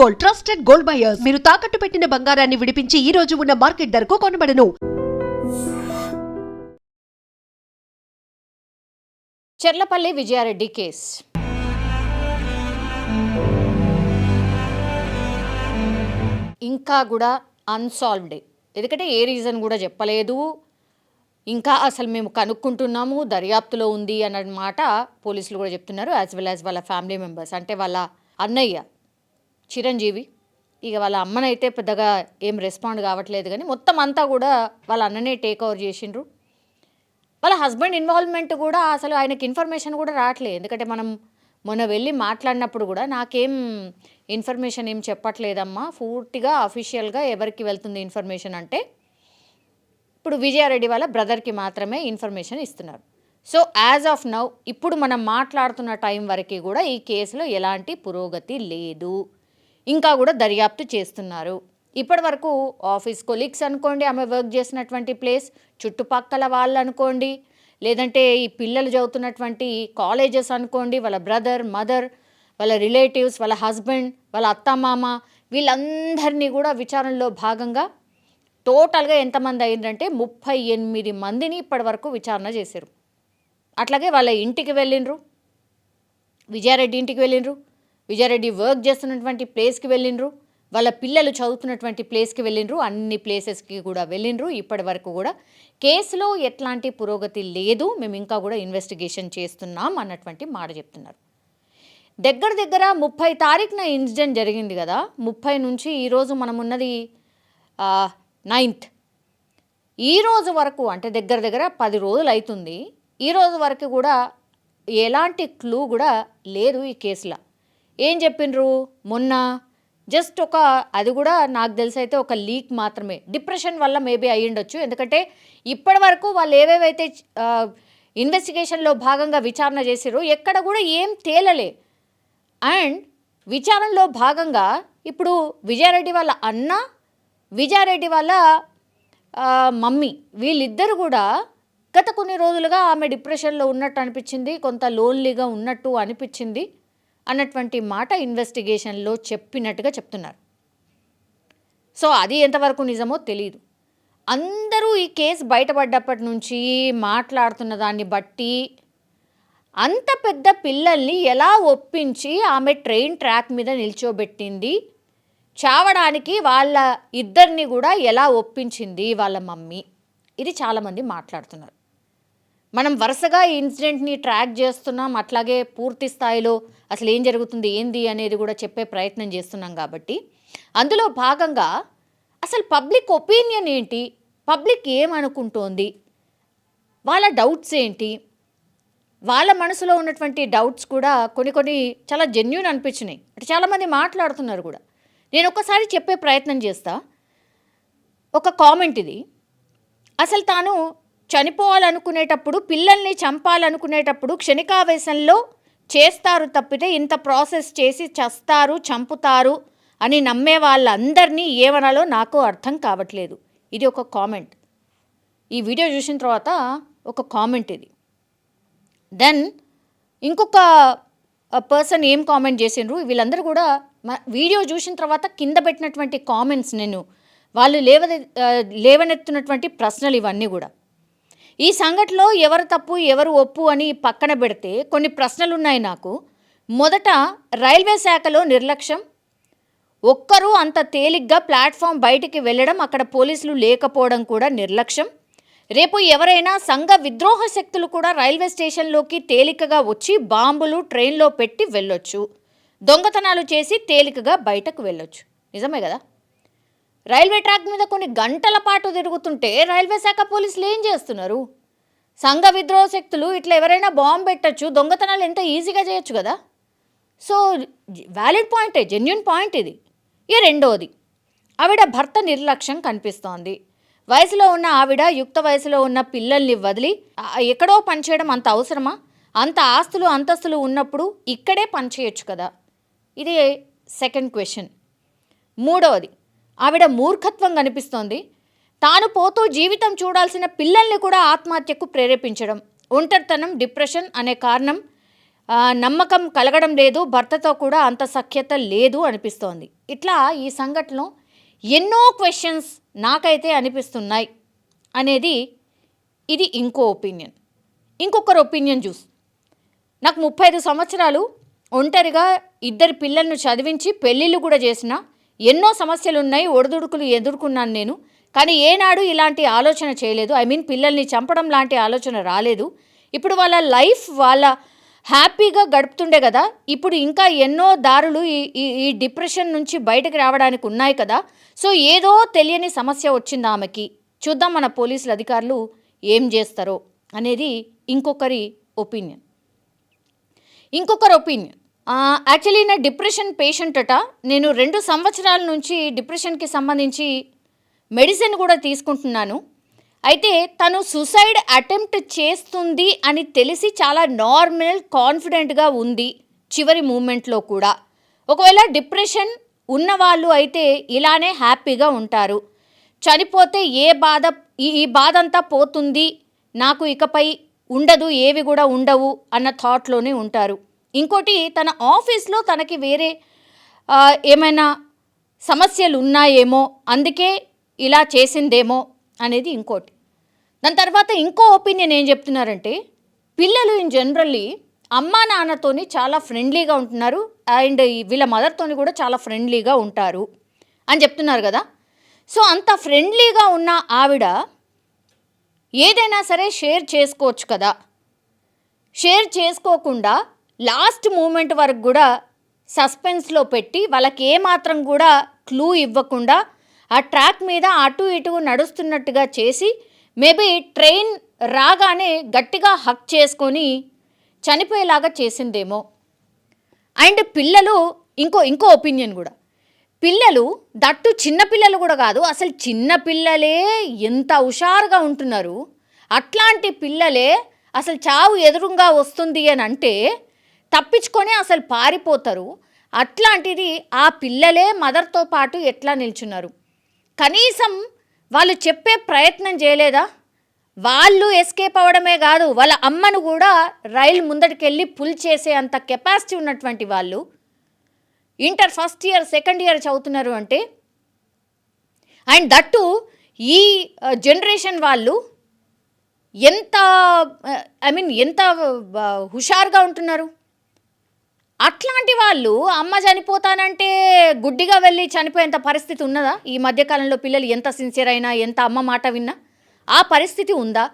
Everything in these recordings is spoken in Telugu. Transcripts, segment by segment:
Gold, trusted gold buyers. మీరు తాకట్టు పెట్టిన బంగారాన్ని విడిపించి ఈ రోజు ఉన్న మార్కెట్ ధరకు కొనబడను. చెర్లపల్లి విజయారెడ్డి కేస్ ఇంకా కూడా అన్సాల్వ్డ్. ఎందుకంటే ఏ రీజన్ కూడా చెప్పలేదు. ఇంకా అసలు మేము కనుక్కుంటున్నాము, దర్యాప్తులో ఉంది అన్నమాట పోలీసులు కూడా చెప్తున్నారు. యాజ్ వెల్ యాజ్ వాళ్ళ ఫ్యామిలీ మెంబర్స్, అంటే వాళ్ళ అన్నయ్య చిరంజీవి, ఇక వాళ్ళ అమ్మనైతే పెద్దగా ఏం రెస్పాండ్ కావట్లేదు. కానీ మొత్తం అంతా కూడా వాళ్ళ అన్ననే టేక్ ఓవర్ చేసిండ్రు. వాళ్ళ హస్బెండ్ ఇన్వాల్వ్మెంట్ కూడా అసలు ఆయనకి ఇన్ఫర్మేషన్ కూడా రావట్లేదు. ఎందుకంటే మనం మొన్న వెళ్ళి మాట్లాడినప్పుడు కూడా నాకేం ఇన్ఫర్మేషన్ ఏం చెప్పట్లేదమ్మా, పూర్తిగా అఫీషియల్గా ఎవరికి వెళ్తుంది ఇన్ఫర్మేషన్ అంటే ఇప్పుడు విజయారెడ్డి వాళ్ళ బ్రదర్కి మాత్రమే ఇన్ఫర్మేషన్ ఇస్తున్నారు. సో యాజ్ ఆఫ్ నౌ ఇప్పుడు మనం మాట్లాడుతున్న టైం వరకు కూడా ఈ కేసులో ఎలాంటి పురోగతి లేదు. ఇంకా కూడా దర్యాప్తు చేస్తున్నారు. ఇప్పటి వరకు ఆఫీస్ కొలీగ్స్ అనుకోండి, ఆమె వర్క్ చేసినటువంటి ప్లేస్, చుట్టుపక్కల వాళ్ళు అనుకోండి, లేదంటే ఈ పిల్లలు చదువుతున్నటువంటి కాలేజెస్ అనుకోండి, వాళ్ళ బ్రదర్, మదర్, వాళ్ళ రిలేటివ్స్, వాళ్ళ హస్బెండ్, వాళ్ళ అత్తమామ, వీళ్ళందరినీ కూడా విచారణలో భాగంగా టోటల్గా ఎంతమంది అయిందంటే 38 మందిని ఇప్పటి వరకు విచారణ చేశారు. అట్లాగే వాళ్ళ ఇంటికి వెళ్ళిండ్రు, విజయారెడ్డి ఇంటికి వెళ్ళిండ్రు, విజయారెడ్డి వర్క్ చేస్తున్నటువంటి ప్లేస్కి వెళ్ళిండ్రు, వాళ్ళ పిల్లలు చదువుతున్నటువంటి ప్లేస్కి వెళ్ళిండ్రు, అన్ని ప్లేసెస్కి కూడా వెళ్ళిండ్రు. ఇప్పటి వరకు కూడా కేసులో ఎట్లాంటి పురోగతి లేదు, మేము ఇంకా కూడా ఇన్వెస్టిగేషన్ చేస్తున్నాం అన్నటువంటి మాట చెప్తున్నారు. దగ్గర 30 తారీఖున ఇన్సిడెంట్ జరిగింది కదా, 30 నుంచి ఈరోజు మనం ఉన్నది 9th. ఈరోజు వరకు అంటే దగ్గర 10 రోజులు అవుతుంది. ఈరోజు వరకు కూడా ఎలాంటి క్లూ కూడా లేదు ఈ కేసులో. ఏం చెప్పిండ్రు మొన్న జస్ట్ అది కూడా నాకు తెలిసి అయితే ఒక లీక్ మాత్రమే. డిప్రెషన్ వల్ల మేబీ అయ్యిండొచ్చు. ఎందుకంటే ఇప్పటి వరకు వాళ్ళు ఏవేవైతే ఇన్వెస్టిగేషన్లో భాగంగా విచారణ చేసారో ఎక్కడ కూడా ఏం తేలలే. అండ్ విచారణలో భాగంగా ఇప్పుడు విజయారెడ్డి వాళ్ళ అన్న, విజయారెడ్డి వాళ్ళ మమ్మీ, వీళ్ళిద్దరు కూడా గత కొన్ని రోజులుగా ఆమె డిప్రెషన్లో ఉన్నట్టు అనిపించింది, కొంత లోన్లీగా ఉన్నట్టు అనిపించింది అన్నటువంటి మాట ఇన్వెస్టిగేషన్లో చెప్పినట్టుగా చెప్తున్నారు. సో అది ఎంతవరకు నిజమో తెలియదు. అందరూ ఈ కేసు బయటపడ్డప్పటి నుంచి మాట్లాడుతున్న దాన్ని బట్టి అంత పెద్ద పిల్లల్ని ఎలా ఒప్పించి ఆమె ట్రైన్ ట్రాక్ మీద నిల్చోబెట్టింది, చావడానికి వాళ్ళ ఇద్దరిని కూడా ఎలా ఒప్పించింది వాళ్ళ మమ్మీ, ఇది చాలామంది మాట్లాడుతున్నారు. మనం వరుసగా ఈ ఇన్సిడెంట్ని ట్రాక్ చేస్తున్నాం, అట్లాగే పూర్తి స్థాయిలో అసలు ఏం జరుగుతుంది ఏంది అనేది కూడా చెప్పే ప్రయత్నం చేస్తున్నాం. కాబట్టి అందులో భాగంగా అసలు పబ్లిక్ ఒపీనియన్ ఏంటి, పబ్లిక్ ఏమనుకుంటోంది, వాళ్ళ డౌట్స్ ఏంటి, వాళ్ళ మనసులో ఉన్నటువంటి డౌట్స్ కూడా కొన్ని చాలా జెన్యూన్ అనిపించినాయి. అంటే చాలామంది మాట్లాడుతున్నారు కూడా. నేను ఒక్కసారి చెప్పే ప్రయత్నం చేస్తా. ఒక కామెంట్ ఇది. అసలు తాను చనిపోవాలనుకునేటప్పుడు, పిల్లల్ని చంపాలనుకునేటప్పుడు క్షణికావేశంలో చేస్తారు తప్పితే ఇంత ప్రాసెస్ చేసి చస్తారు, చంపుతారు అని నమ్మే వాళ్ళందరినీ ఏమనాలో నాకు అర్థం కావట్లేదు. ఇది ఒక కామెంట్. ఈ వీడియో చూసిన తర్వాత ఒక కామెంట్ ఇది. దెన్ ఇంకొక పర్సన్ ఏం కామెంట్ చేసిండ్రు, వీళ్ళందరూ కూడా వీడియో చూసిన తర్వాత కింద పెట్టినటువంటి కామెంట్స్, వాళ్ళు లేవనెత్తున్నటువంటి ప్రశ్నలు ఇవన్నీ కూడా. ఈ సంఘటనలో ఎవరు తప్పు ఎవరు ఒప్పు అని పక్కన పెడితే కొన్ని ప్రశ్నలు ఉన్నాయి నాకు. మొదట, రైల్వే శాఖలో నిర్లక్ష్యం, ఒక్కరూ అంత తేలిగ్గా ప్లాట్ఫామ్ బయటికి వెళ్ళడం, అక్కడ పోలీసులు లేకపోవడం కూడా నిర్లక్ష్యం. రేపు ఎవరైనా సంఘ విద్రోహ శక్తులు కూడా రైల్వే స్టేషన్లోకి తేలికగా వచ్చి బాంబులు ట్రైన్లో పెట్టి వెళ్ళొచ్చు, దొంగతనాలు చేసి తేలికగా బయటకు వెళ్ళొచ్చు. నిజమే కదా? రైల్వే ట్రాక్ మీద కొన్ని గంటల పాటు తిరుగుతుంటే రైల్వే శాఖ పోలీసులు ఏం చేస్తున్నారు? సంఘ విద్రోహ శక్తులు ఇట్లా ఎవరైనా బాంబు పెట్టచ్చు, దొంగతనాలు ఎంత ఈజీగా చేయొచ్చు కదా. సో వ్యాలిడ్ పాయింటే, జెన్యూన్ పాయింట్ ఇది. రెండవది, ఆవిడ భర్త నిర్లక్ష్యం కనిపిస్తోంది. వయసులో ఉన్న ఆవిడ యుక్త వయసులో ఉన్న పిల్లల్ని వదిలి ఎక్కడో పనిచేయడం అంత అవసరమా? అంత ఆస్తులు అంతస్తులు ఉన్నప్పుడు ఇక్కడే పనిచేయొచ్చు కదా. ఇది సెకండ్ క్వశ్చన్. మూడవది, ఆవిడ మూర్ఖత్వం కనిపిస్తోంది. తాను పోతూ జీవితం చూడాల్సిన పిల్లల్ని కూడా ఆత్మహత్యకు ప్రేరేపించడం, ఒంటరితనం, డిప్రెషన్ అనే కారణం నమ్మకం కలగడం లేదు, భర్తతో కూడా అంత సఖ్యత లేదు అనిపిస్తోంది. ఇట్లా ఈ సంఘటనలో ఎన్నో క్వశ్చన్స్ నాకైతే అనిపిస్తున్నాయి అనేది ఇది ఇంకో ఒపీనియన్. ఇంకొకరు ఒపీనియన్ చూసి నాకు 35 సంవత్సరాలు ఒంటరిగా 2 పిల్లలను చదివించి పెళ్ళిళ్ళు కూడా చేసిన, ఎన్నో సమస్యలు ఉన్నాయి, ఒడిదుడుకులు ఎదుర్కొన్నాను నేను. కానీ ఏనాడు ఇలాంటి ఆలోచన చేయలేదు. పిల్లల్ని చంపడం లాంటి ఆలోచన రాలేదు. ఇప్పుడు వాళ్ళ లైఫ్ వాళ్ళ హ్యాపీగా గడుపుతుండే కదా. ఇప్పుడు ఇంకా ఎన్నో దారులు ఈ డిప్రెషన్ నుంచి బయటకు రావడానికి ఉన్నాయి కదా. సో ఏదో తెలియని సమస్య వచ్చింది ఆమెకి. చూద్దాం మన పోలీసుల అధికారులు ఏం చేస్తారో అనేది ఇంకొకరి ఒపీనియన్. యాక్చువల్లీ నా డిప్రెషన్ పేషెంట్ అట. నేను 2 సంవత్సరాల నుంచి డిప్రెషన్కి సంబంధించి మెడిసిన్ కూడా తీసుకుంటున్నాను. అయితే తను సూసైడ్ అటెంప్ట్ చేస్తుంది అని తెలిసి చాలా నార్మల్ కాన్ఫిడెంట్గా ఉంది చివరి మూమెంట్లో కూడా. ఒకవేళ డిప్రెషన్ ఉన్నవాళ్ళు అయితే ఇలానే హ్యాపీగా ఉంటారు. చనిపోతే ఈ బాధ అంతా పోతుంది, నాకు ఇకపై ఉండదు, ఏవి కూడా ఉండవు అన్న థాట్లోనే ఉంటారు. ఇంకోటి, తన ఆఫీస్లో తనకి వేరే ఏమైనా సమస్యలు ఉన్నాయేమో, అందుకే ఇలా చేసిందేమో అనేది ఇంకోటి. దాని తర్వాత ఇంకో ఒపీనియన్ ఏం చెప్తున్నారంటే, పిల్లలు ఇన్ జనరల్లీ అమ్మా నాన్నతోని చాలా ఫ్రెండ్లీగా ఉంటున్నారు అండ్ వీళ్ళ మదర్తోని కూడా చాలా ఫ్రెండ్లీగా ఉంటారు అని చెప్తున్నారు కదా. సో అంత ఫ్రెండ్లీగా ఉన్న ఆవిడ ఏదైనా సరే షేర్ చేసుకోవచ్చు కదా. షేర్ చేసుకోకుండా లాస్ట్ మూమెంట్ వరకు కూడా సస్పెన్స్లో పెట్టి వాళ్ళకి ఏమాత్రం కూడా క్లూ ఇవ్వకుండా ఆ ట్రాక్ మీద అటు ఇటు నడుస్తున్నట్టుగా చేసి మేబీ ట్రైన్ రాగానే గట్టిగా హక్ చేసుకొని చనిపోయేలాగా చేసిందేమో. అండ్ పిల్లలు ఇంకో ఒపీనియన్ కూడా, పిల్లలు దట్టు చిన్నపిల్లలు కూడా కాదు, అసలు చిన్నపిల్లలే ఎంత హుషారుగా ఉంటున్నారు. అట్లాంటి పిల్లలే అసలు చావు ఎదురుగా వస్తుంది అని అంటే తప్పించుకొని అసలు పారిపోతారు. అట్లాంటిది ఆ పిల్లలే మదర్తో పాటు ఎట్లా నిల్చున్నారు? కనీసం వాళ్ళు చెప్పే ప్రయత్నం చేయలేదా? వాళ్ళు ఎస్కేప్ అవ్వడమే కాదు, వాళ్ళ అమ్మను కూడా రైలు ముందటికెళ్ళి పుల్ చేసే అంత కెపాసిటీ ఉన్నటువంటి వాళ్ళు inter first year second year చదువుతున్నారు అంటే. అండ్ దట్టు ఈ జనరేషన్ వాళ్ళు ఎంత ఎంత హుషారుగా ఉంటున్నారు. అట్లాంటి వాళ్ళు అమ్మ చనిపోతానంటే గుడ్డిగా వెళ్ళి చనిపోయేంత పరిస్థితి ఉన్నదా? ఈ మధ్యకాలంలో పిల్లలు ఎంత సిన్సియర్ అయినా, ఎంత అమ్మ మాట విన్నా ఆ పరిస్థితి ఉందా?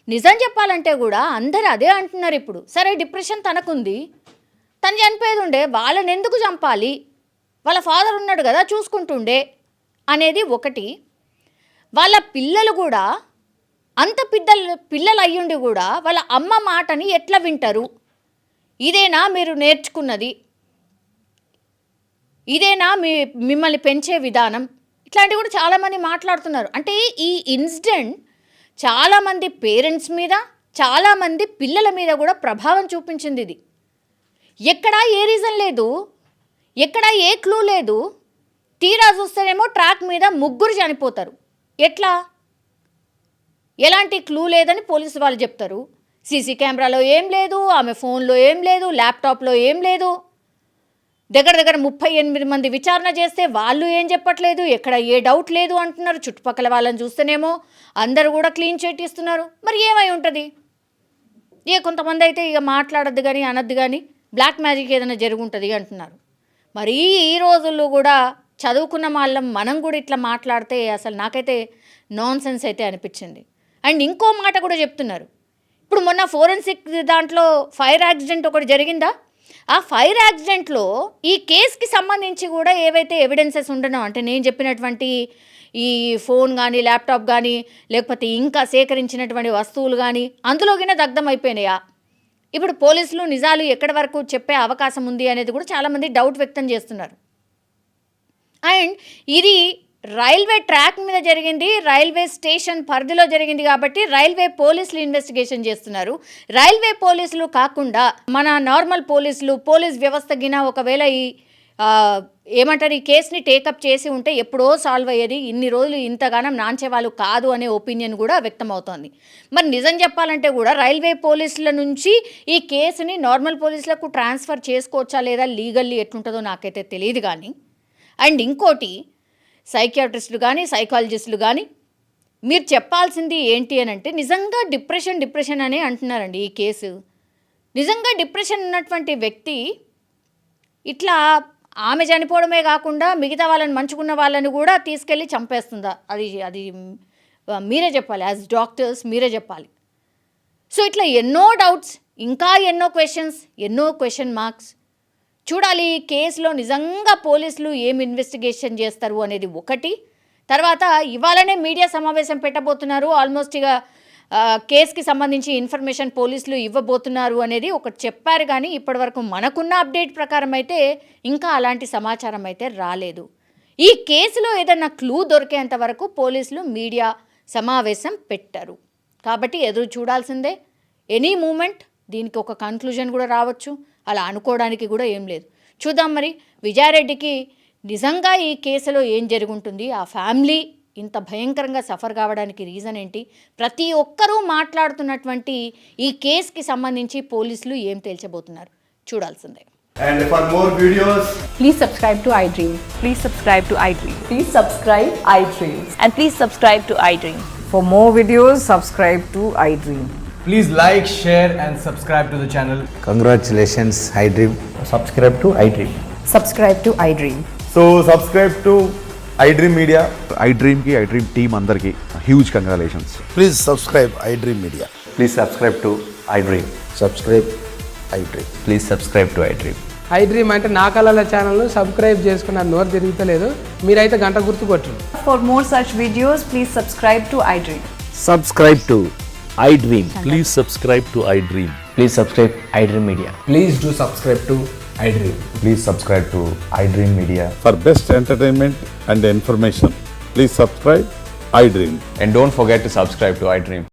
నిజం చెప్పాలంటే కూడా అందరూ అదే అంటున్నారు ఇప్పుడు. సరే డిప్రెషన్ తనకుంది, తను చనిపోయేది ఉండే, వాళ్ళని ఎందుకు చంపాలి, వాళ్ళ ఫాదర్ ఉన్నాడు కదా చూసుకుంటుండే అనేది ఒకటి. వాళ్ళ పిల్లలు కూడా అంత పిల్లలు అయ్యుండి కూడా వాళ్ళ అమ్మ మాటని ఎట్లా వింటారు? ఇదేనా మీరు నేర్చుకున్నది? ఇదేనా మిమ్మల్ని పెంచే విధానం? ఇట్లాంటివి కూడా చాలామంది మాట్లాడుతున్నారు. అంటే ఈ ఇన్సిడెంట్ చాలామంది పేరెంట్స్ మీద, చాలామంది పిల్లల మీద కూడా ప్రభావం చూపించింది. ఇది ఎక్కడా ఏ రీజన్ లేదు, ఎక్కడా ఏ క్లూ లేదు. తీరా చూస్తేనేమో ట్రాక్ మీద 3 చనిపోతారు. ఎట్లా? ఎలాంటి క్లూ లేదని పోలీసు వాళ్ళు చెప్తారు. సీసీ కెమెరాలో ఏం లేదు, ఆమె ఫోన్లో ఏం లేదు, ల్యాప్టాప్లో ఏం లేదు. దగ్గర 38 మంది విచారణ చేస్తే వాళ్ళు ఏం చెప్పట్లేదు, ఎక్కడ ఏ డౌట్ లేదు అంటున్నారు. చుట్టుపక్కల వాళ్ళని చూస్తేనేమో అందరూ కూడా క్లీన్ చిట్ ఇస్తున్నారు. మరి ఏమై ఉంటుంది? కొంతమంది అయితే ఇక మాట్లాడద్దు కానీ అనద్దు కానీ బ్లాక్ మ్యాజిక్ ఏదైనా జరుగుంటుంది అంటున్నారు. మరి ఈ రోజుల్లో కూడా చదువుకున్న వాళ్ళం మనం కూడా ఇట్లా మాట్లాడితే అసలు నాకైతే నాన్ సెన్స్ అయితే అనిపించింది. అండ్ ఇంకో మాట కూడా చెప్తున్నారు. ఇప్పుడు మొన్న ఫోరెన్సిక్ దాంట్లో ఫైర్ యాక్సిడెంట్ ఒకటి జరిగిందా? ఆ ఫైర్ యాక్సిడెంట్లో ఈ కేసుకి సంబంధించి కూడా ఏవైతే ఎవిడెన్సెస్ ఉండనో, అంటే నేను చెప్పినటువంటి ఈ ఫోన్ కానీ ల్యాప్టాప్ కానీ లేకపోతే ఇంకా సేకరించినటువంటి వస్తువులు కానీ అందులోకినే దగ్ధం అయిపోయినాయా? ఇప్పుడు పోలీసులు నిజాలు ఎక్కడి వరకు చెప్పే అవకాశం ఉంది అనేది కూడా చాలామంది డౌట్ వ్యక్తం చేస్తున్నారు. అండ్ ఇది రైల్వే ట్రాక్ మీద జరిగింది, రైల్వే స్టేషన్ పరిధిలో జరిగింది కాబట్టి రైల్వే పోలీసులు ఇన్వెస్టిగేషన్ చేస్తున్నారు. రైల్వే పోలీసులు కాకుండా మన నార్మల్ పోలీసులు, పోలీస్ వ్యవస్థ గిన ఒకవేళ ఈ ఏమంటారు, ఈ కేసుని టేకప్ చేసి ఉంటే ఎప్పుడో సాల్వ్ అయ్యేది, ఇన్ని రోజులు ఇంతగానం నాంచేవాళ్ళు కాదు అనే ఒపీనియన్ కూడా వ్యక్తమవుతోంది. మరి నిజం చెప్పాలంటే కూడా రైల్వే పోలీసుల నుంచి ఈ కేసుని నార్మల్ పోలీసులకు ట్రాన్స్ఫర్ చేసుకోవచ్చా లేదా, లీగల్లీ ఎట్లుంటుందో నాకైతే తెలియదు. కానీ అండ్ ఇంకోటి, సైకియాట్రిస్టులు కానీ సైకాలజిస్టులు కానీ మీరు చెప్పాల్సింది ఏంటి అని అంటే, నిజంగా డిప్రెషన్ అనే అంటున్నారండి ఈ కేసు. నిజంగా డిప్రెషన్ ఉన్నటువంటి వ్యక్తి ఇట్లా ఆమె చనిపోవడమే కాకుండా మిగతా వాళ్ళని మంచుకున్న వాళ్ళని కూడా తీసుకెళ్ళి చంపేస్తుందా? అది మీరే చెప్పాలి, యాజ్ డాక్టర్స్ మీరే చెప్పాలి. సో ఇట్లా ఎన్నో డౌట్స్, ఇంకా ఎన్నో క్వశ్చన్ మార్క్స్. చూడాలి ఈ కేసులో నిజంగా పోలీసులు ఏం ఇన్వెస్టిగేషన్ చేస్తారు అనేది ఒకటి. తర్వాత ఇవాళనే మీడియా సమావేశం పెట్టబోతున్నారు, ఆల్మోస్ట్ ఇక కేసుకి సంబంధించి ఇన్ఫర్మేషన్ పోలీసులు ఇవ్వబోతున్నారు అనేది ఒకటి చెప్పారు. కానీ ఇప్పటివరకు మనకున్న అప్డేట్ ప్రకారం అయితే ఇంకా అలాంటి సమాచారం అయితే రాలేదు. ఈ కేసులో ఏదైనా క్లూ దొరికేంత వరకు పోలీసులు మీడియా సమావేశం పెట్టారు. కాబట్టి ఎదురు చూడాల్సిందే. ఎనీ మూమెంట్ దీనికి ఒక కన్క్లూజన్ కూడా రావచ్చు, అలా అనుకోవడానికి కూడా ఏం లేదు. చూద్దాం మరి విజయారెడ్డికి నిజంగా ఈ కేసులో ఏం జరుగుంటుంది, ఆ ఫ్యామిలీ ఇంత భయంకరంగా సఫర్ కావడానికి రీజన్ ఏంటి, ప్రతి ఒక్కరూ మాట్లాడుతున్నటువంటి ఈ కేసుకి సంబంధించి పోలీసులు ఏం తేల్చబోతున్నారు చూడాల్సిందే. And for more videos, Please subscribe to iDream. Please subscribe to iDream. Please subscribe iDream. And please subscribe to iDream. For more videos, subscribe to iDream. Please like, share and subscribe to the channel. Congratulations, iDream. Subscribe to iDream. Subscribe to iDream. so subscribe to iDream Media. iDream team andarki huge congratulations. Please subscribe iDream Media. Please subscribe to iDream. Subscribe iDream. Please subscribe to iDream. iDream అంటే నా కళల ఛానల్ను సబ్స్క్రైబ్ చేసుకున్న నోరు తిరుగుతలేదు, మీరైతే గంట గుర్తు కొట్టండి. For more such videos, please subscribe to iDream. Subscribe to iDream. Please subscribe to iDream. Please subscribe iDream Media. Please do subscribe to iDream. Please subscribe to iDream Media. For best entertainment and information, please subscribe iDream. And don't forget to subscribe to iDream.